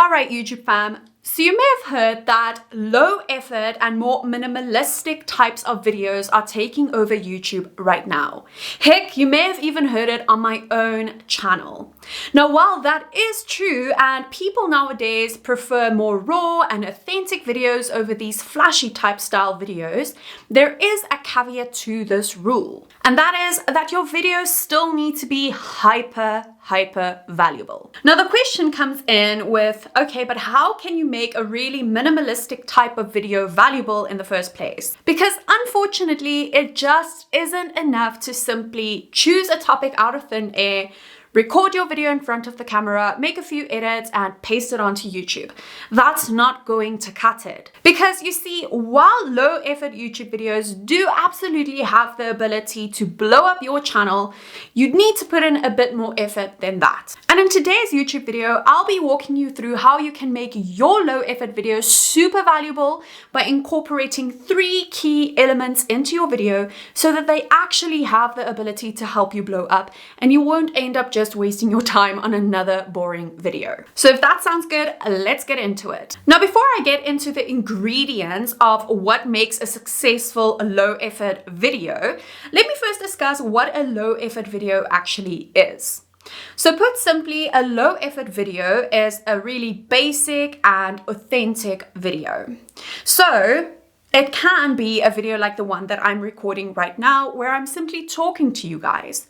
Alright, YouTube fam, so you may have heard that low effort and more minimalistic types of videos are taking over YouTube right now. Heck, you may have even heard it on my own channel. Now, while that is true and people nowadays prefer more raw and authentic videos over these flashy type style videos, there is a caveat to this rule. And that is that your videos still need to be hyper valuable. Now the question comes in with, okay, but how can you make a really minimalistic type of video valuable in the first place? Because unfortunately, it just isn't enough to simply choose a topic out of thin air, record your video in front of the camera, make a few edits, and paste it onto YouTube. That's not going to cut it. Because you see, while low effort YouTube videos do absolutely have the ability to blow up your channel, you need to put in a bit more effort than that. And in today's YouTube video, I'll be walking you through how you can make your low effort videos super valuable by incorporating 3 key elements into your video so that they actually have the ability to help you blow up and you won't end up just wasting your time on another boring video. So if that sounds good, let's get into it. Now, before I get into the ingredients of what makes a successful low effort video, let me first discuss what a low effort video actually is. So put simply, a low effort video is a really basic and authentic video. So it can be a video like the one that I'm recording right now, where I'm simply talking to you guys.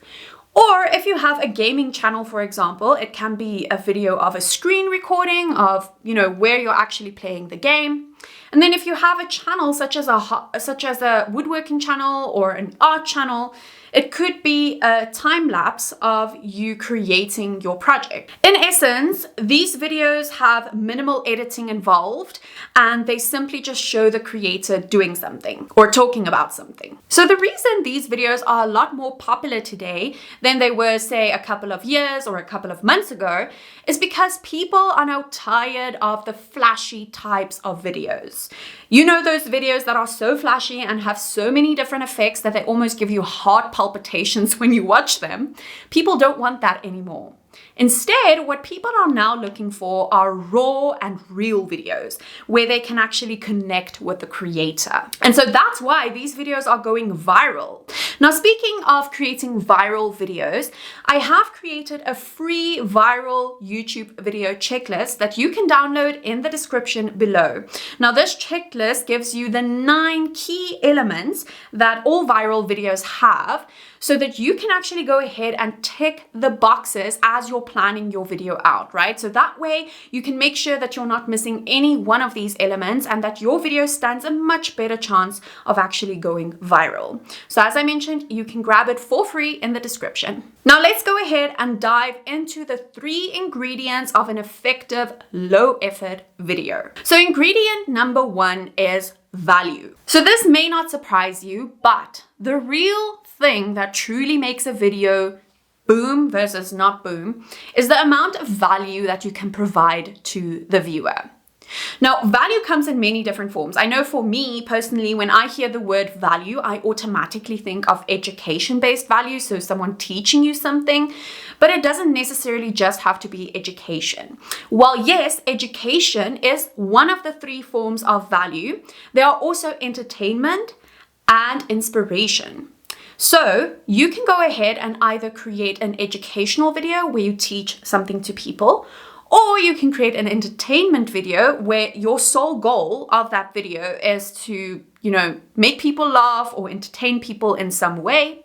Or if you have a gaming channel, for example, it can be a video of a screen recording of, where you're actually playing the game. And then if you have a channel such as a woodworking channel or an art channel, it could be a time lapse of you creating your project. In essence, these videos have minimal editing involved and they simply just show the creator doing something or talking about something. So the reason these videos are a lot more popular today than they were, say, a couple of years or a couple of months ago is because people are now tired of the flashy types of videos. You know, those videos that are so flashy and have so many different effects that they almost give you heart palpitations when you watch them. People don't want that anymore. Instead, what people are now looking for are raw and real videos where they can actually connect with the creator. And so that's why these videos are going viral. Now, speaking of creating viral videos, I have created a free viral YouTube video checklist that you can download in the description below. Now, this checklist gives you the 9 key elements that all viral videos have, so that you can actually go ahead and tick the boxes as you're planning your video out, right? So that way you can make sure that you're not missing any one of these elements and that your video stands a much better chance of actually going viral. So as I mentioned, you can grab it for free in the description. Now let's go ahead and dive into the 3 ingredients of an effective low effort video. So ingredient number 1 is value. So this may not surprise you, but the real thing that truly makes a video boom versus not boom is the amount of value that you can provide to the viewer. Now, value comes in many different forms. I know for me personally, when I hear the word value, I automatically think of education-based value, so someone teaching you something, but it doesn't necessarily just have to be education. While yes, education is one of the 3 forms of value, there are also entertainment and inspiration. So you can go ahead and either create an educational video where you teach something to people, or you can create an entertainment video where your sole goal of that video is to, make people laugh or entertain people in some way.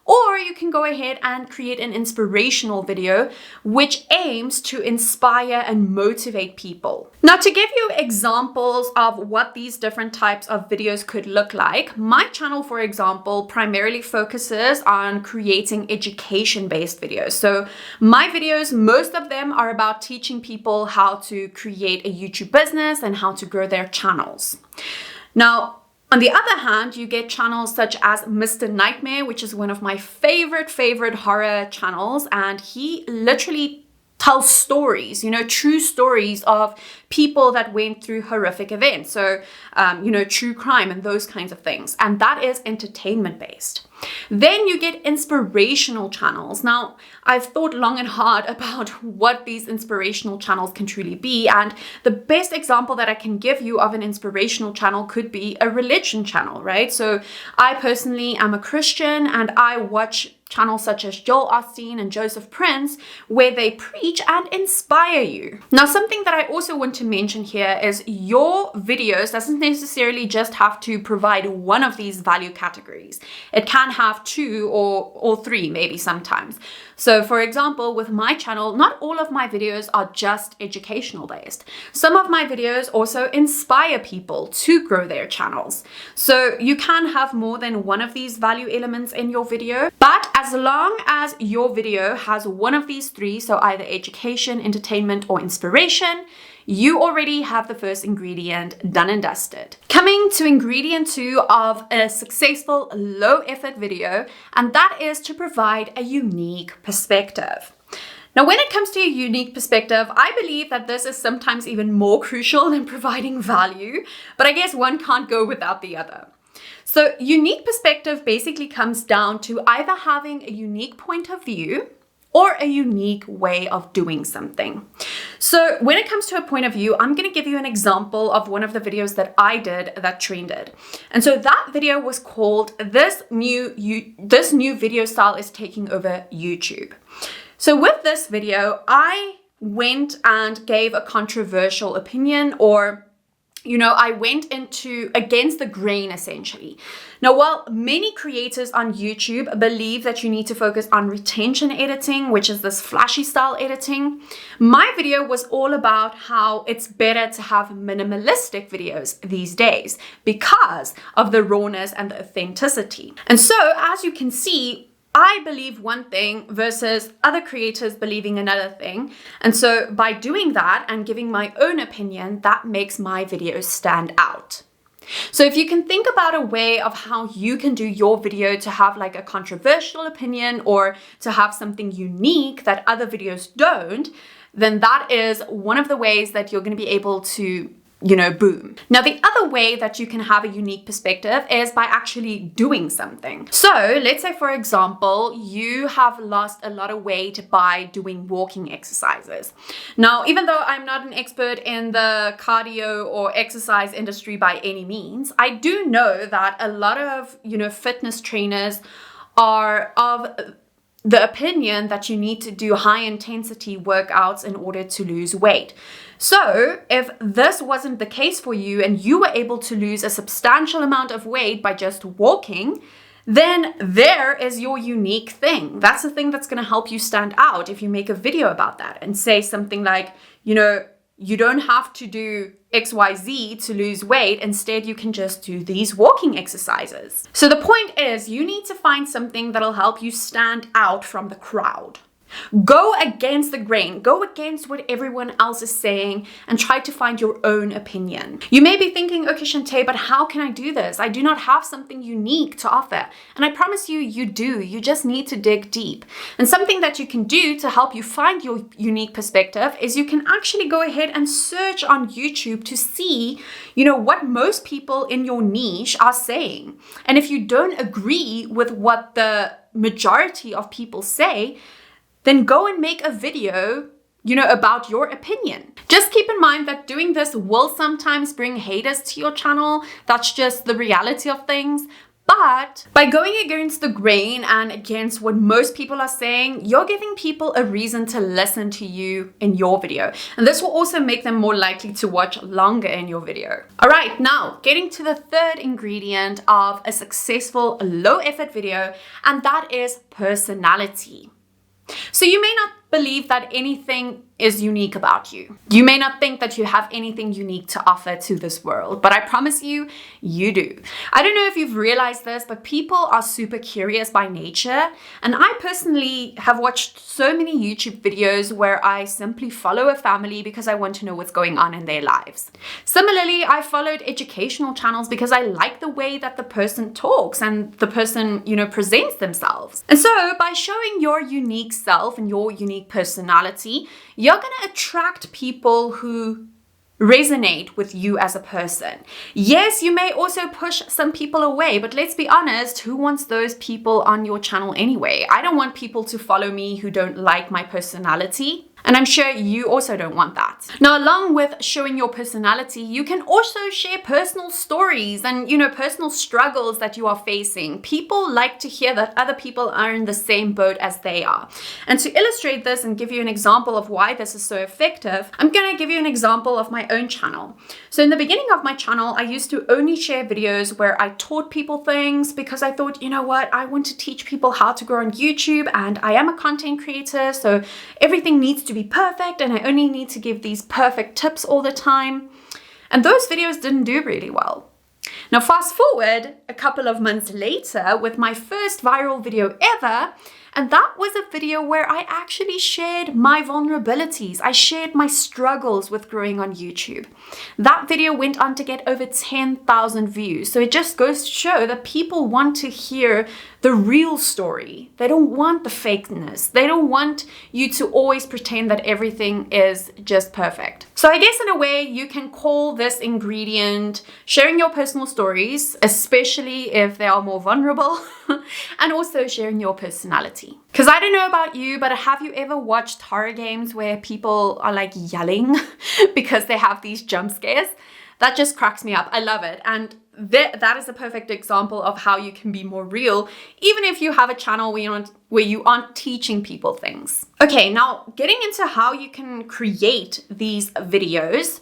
Or you can go ahead and create an inspirational video which aims to inspire and motivate people. Now, to give you examples of what these different types of videos could look like, my channel, for example, primarily focuses on creating education-based videos. So my videos, most of them are about teaching people how to create a YouTube business and how to grow their channels. Now, on the other hand, you get channels such as Mr. Nightmare, which is one of my favorite horror channels, and he literally tell stories, true stories of people that went through horrific events. So, true crime and those kinds of things. And that is entertainment based. Then you get inspirational channels. Now, I've thought long and hard about what these inspirational channels can truly be. And the best example that I can give you of an inspirational channel could be a religion channel, right? So I personally am a Christian and I watch channels such as Joel Osteen and Joseph Prince, where they preach and inspire you. Now, something that I also want to mention here is your videos doesn't necessarily just have to provide one of these value categories. It can have two or three, maybe sometimes. So for example, with my channel, not all of my videos are just educational based. Some of my videos also inspire people to grow their channels. So you can have more than one of these value elements in your video, but as long as your video has one of these three, so either education, entertainment, or inspiration, you already have the first ingredient done and dusted. Coming to ingredient 2 of a successful low effort video, and that is to provide a unique perspective. Now, when it comes to a unique perspective, I believe that this is sometimes even more crucial than providing value, but I guess one can't go without the other. So unique perspective basically comes down to either having a unique point of view or a unique way of doing something. So when it comes to a point of view, I'm going to give you an example of one of the videos that I did that trended. And so that video was called This New Video Style is Taking Over YouTube. So with this video, I went and gave a controversial opinion, or I went against the grain essentially. Now, while many creators on YouTube believe that you need to focus on retention editing, which is this flashy style editing, my video was all about how it's better to have minimalistic videos these days because of the rawness and the authenticity. And so, as you can see, I believe one thing versus other creators believing another thing. And so by doing that and giving my own opinion, that makes my videos stand out. So if you can think about a way of how you can do your video to have like a controversial opinion or to have something unique that other videos don't, then that is one of the ways that you're going to be able to boom. Now, the other way that you can have a unique perspective is by actually doing something. So let's say, for example, you have lost a lot of weight by doing walking exercises. Now, even though I'm not an expert in the cardio or exercise industry by any means, I do know that a lot of, fitness trainers are of the opinion that you need to do high intensity workouts in order to lose weight. So if this wasn't the case for you and you were able to lose a substantial amount of weight by just walking, then there is your unique thing. That's the thing that's going to help you stand out if you make a video about that and say something like, you don't have to do XYZ to lose weight. Instead, you can just do these walking exercises. So the point is, you need to find something that'll help you stand out from the crowd. Go against the grain, go against what everyone else is saying and try to find your own opinion. You may be thinking, okay, Shantae, but how can I do this? I do not have something unique to offer. And I promise you, you do. You just need to dig deep. And something that you can do to help you find your unique perspective is you can actually go ahead and search on YouTube to see, what most people in your niche are saying. And if you don't agree with what the majority of people say, then go and make a video, about your opinion. Just keep in mind that doing this will sometimes bring haters to your channel. That's just the reality of things. But by going against the grain and against what most people are saying, you're giving people a reason to listen to you in your video. And this will also make them more likely to watch longer in your video. All right, now getting to the third ingredient of a successful low effort video, and that is personality. So you may not believe that anything is unique about you. You may not think that you have anything unique to offer to this world, but I promise you, you do. I don't know if you've realized this, but people are super curious by nature. And I personally have watched so many YouTube videos where I simply follow a family because I want to know what's going on in their lives. Similarly, I followed educational channels because I like the way that the person talks and the person, presents themselves. And so by showing your unique self and your unique unique personality, you're going to attract people who resonate with you as a person. Yes, you may also push some people away, but let's be honest, who wants those people on your channel anyway? I don't want people to follow me who don't like my personality. And I'm sure you also don't want that. Now, along with showing your personality, you can also share personal stories and, personal struggles that you are facing. People like to hear that other people are in the same boat as they are. And to illustrate this and give you an example of why this is so effective, I'm going to give you an example of my own channel. So in the beginning of my channel, I used to only share videos where I taught people things because I thought, you know what, I want to teach people how to grow on YouTube, and I am a content creator, so everything needs to be perfect and I only need to give these perfect tips all the time. And those videos didn't do really well. Now fast forward a couple of months later with my first viral video ever, and that was a video where I actually shared my vulnerabilities. I shared my struggles with growing on YouTube. That video went on to get over 10,000 views. So it just goes to show that people want to hear the real story. They don't want the fakeness. They don't want you to always pretend that everything is just perfect. So I guess in a way you can call this ingredient sharing your personal stories, especially if they are more vulnerable, and also sharing your personality. Because I don't know about you, but have you ever watched horror games where people are like yelling because they have these jump scares? That just cracks me up. I love it. And that is a perfect example of how you can be more real, even if you have a channel where you aren't teaching people things. Okay, now getting into how you can create these videos.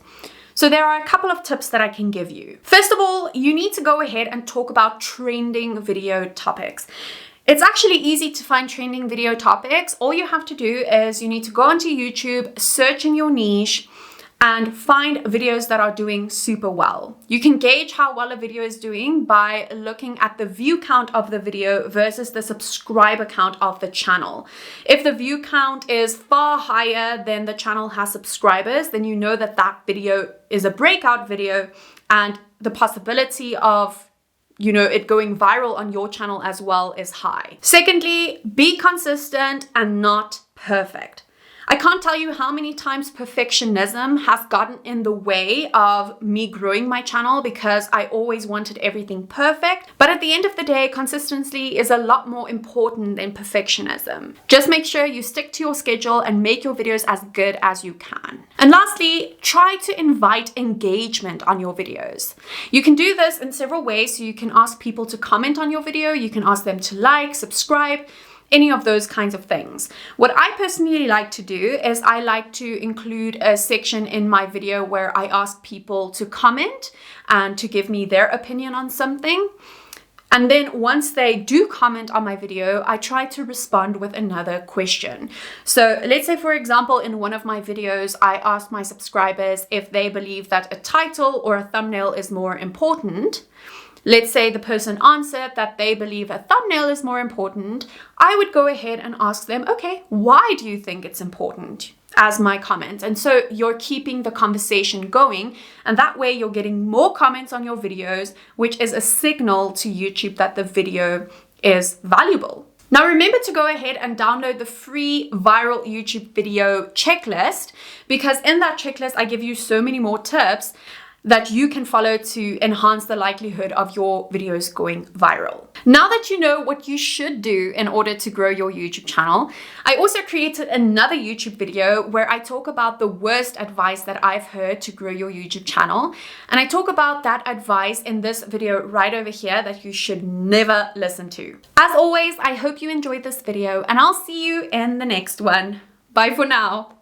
So there are a couple of tips that I can give you. First of all, you need to go ahead and talk about trending video topics. It's actually easy to find trending video topics. All you have to do is you need to go onto YouTube, search in your niche, and find videos that are doing super well. You can gauge how well a video is doing by looking at the view count of the video versus the subscriber count of the channel. If the view count is far higher than the channel has subscribers, then you know that that video is a breakout video, and the possibility of it going viral on your channel as well is high. Secondly, be consistent and not perfect. I can't tell you how many times perfectionism has gotten in the way of me growing my channel because I always wanted everything perfect. But at the end of the day, consistency is a lot more important than perfectionism. Just make sure you stick to your schedule and make your videos as good as you can. And lastly, try to invite engagement on your videos. You can do this in several ways. So you can ask people to comment on your video. You can ask them to like, subscribe, any of those kinds of things. What I personally like to do is I like to include a section in my video where I ask people to comment and to give me their opinion on something. And then once they do comment on my video, I try to respond with another question. So let's say, for example, in one of my videos, I asked my subscribers if they believe that a title or a thumbnail is more important. Let's say the person answered that they believe a thumbnail is more important. I would go ahead and ask them, okay, why do you think it's important? As my comment. And so you're keeping the conversation going, and that way you're getting more comments on your videos, which is a signal to YouTube that the video is valuable. Now remember to go ahead and download the free viral YouTube video checklist, because in that checklist I give you so many more tips that you can follow to enhance the likelihood of your videos going viral. Now that you know what you should do in order to grow your YouTube channel, I also created another YouTube video where I talk about the worst advice that I've heard to grow your YouTube channel. And I talk about that advice in this video right over here that you should never listen to. As always, I hope you enjoyed this video, and I'll see you in the next one. Bye for now.